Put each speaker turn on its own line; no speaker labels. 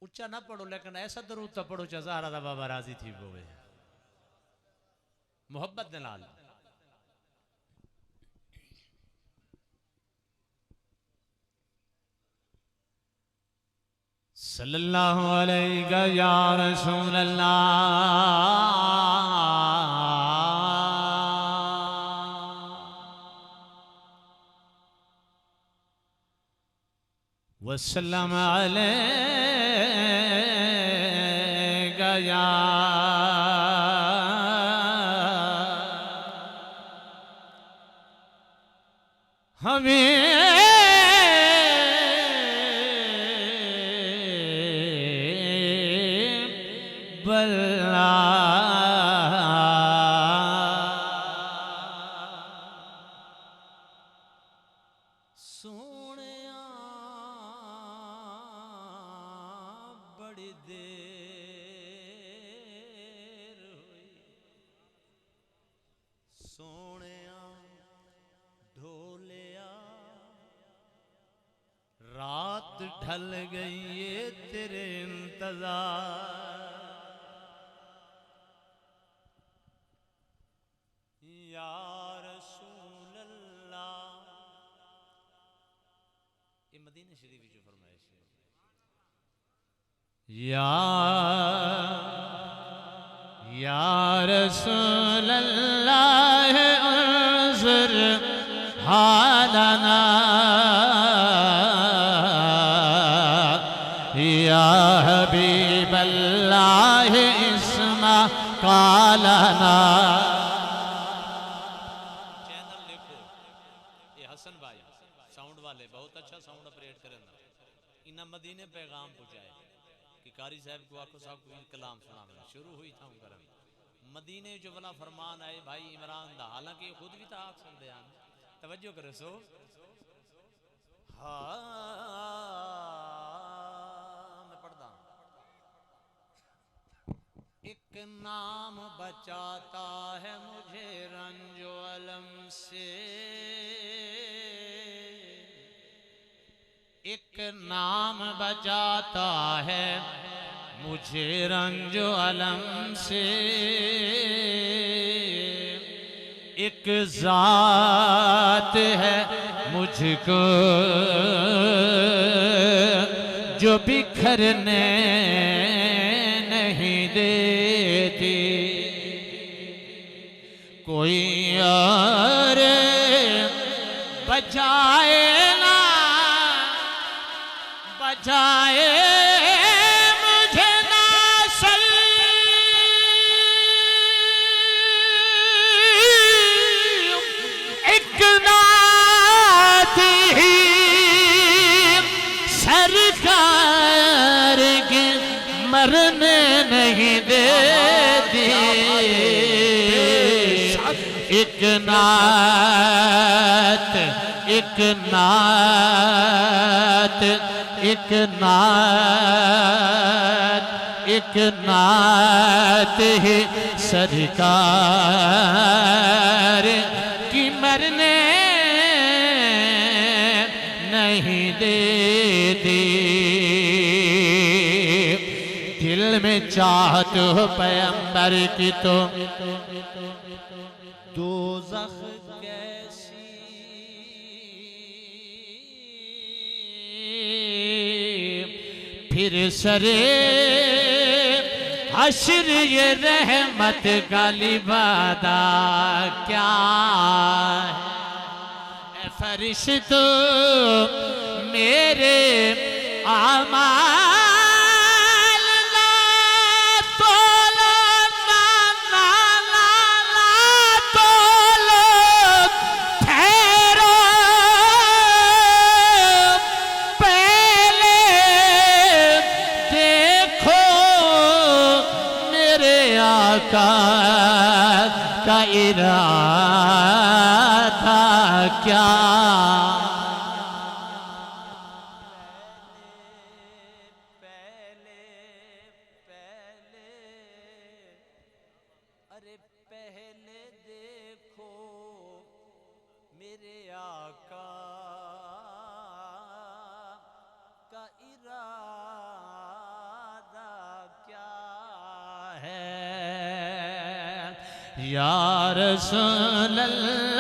उच्चा ना पढ़ो लेकिन ऐसा दरूद तो पढ़ो ज़हरा दा बाबा राजी थी होवे मोहब्बत दे नाल। सल्लल्लाहु अलैहि या रसूल अल्लाह वसल्लम अलैका या हबीब सोनिया बड़ी देर हुई सोनिया ढोलिया रात ढल गई ये तेरे इंतजार या रसूल अल्लाह। ये मदीने शरीफ जो फरमाइश है या रसूल अल्लाह उन्ज़ुर हालना या हबीब अल्लाह इस्मा कालना। चैनल देखो ये हसन भाई साउंड वाले बहुत अच्छा साउंड ऑपरेट करें इन्हें मदीने पैगाम पहुंचाए कि कारी साहब को आखो साहब को कलाम सुना शुरू हुई था करन मदीने जो वाला फरमान आए भाई इमरान दा हालांकि खुद भी तो आप सुनते हैं तवज्जो करो सो हाँ मैं पढ़ता एक नाम बचाता है मुझे रंजो अलम से एक नाम बचाता है मुझे रंजो अलम से एक जात है मुझको जो बिखरने नहीं देती कोई और बचाए ना बचाए मुझे ना सल एक नात ही सरकार के मरने नहीं देती एक नात एक नात एक नात एक नात ही सरकार की मरने नहीं देती दिल में चाहत हो पैगंबर की तो दोज़ख कैसी फिर सरे हश्र ये रहमत का लिबादा क्या है फरिश्तो मेरे आमाल ना तोलो ना ना ना ना तोलो ठहरो पहले देखो मेरे आका का इरादा क्या अरे पहले देखो मेरे आका का इरादा
या रसूल अल्लाह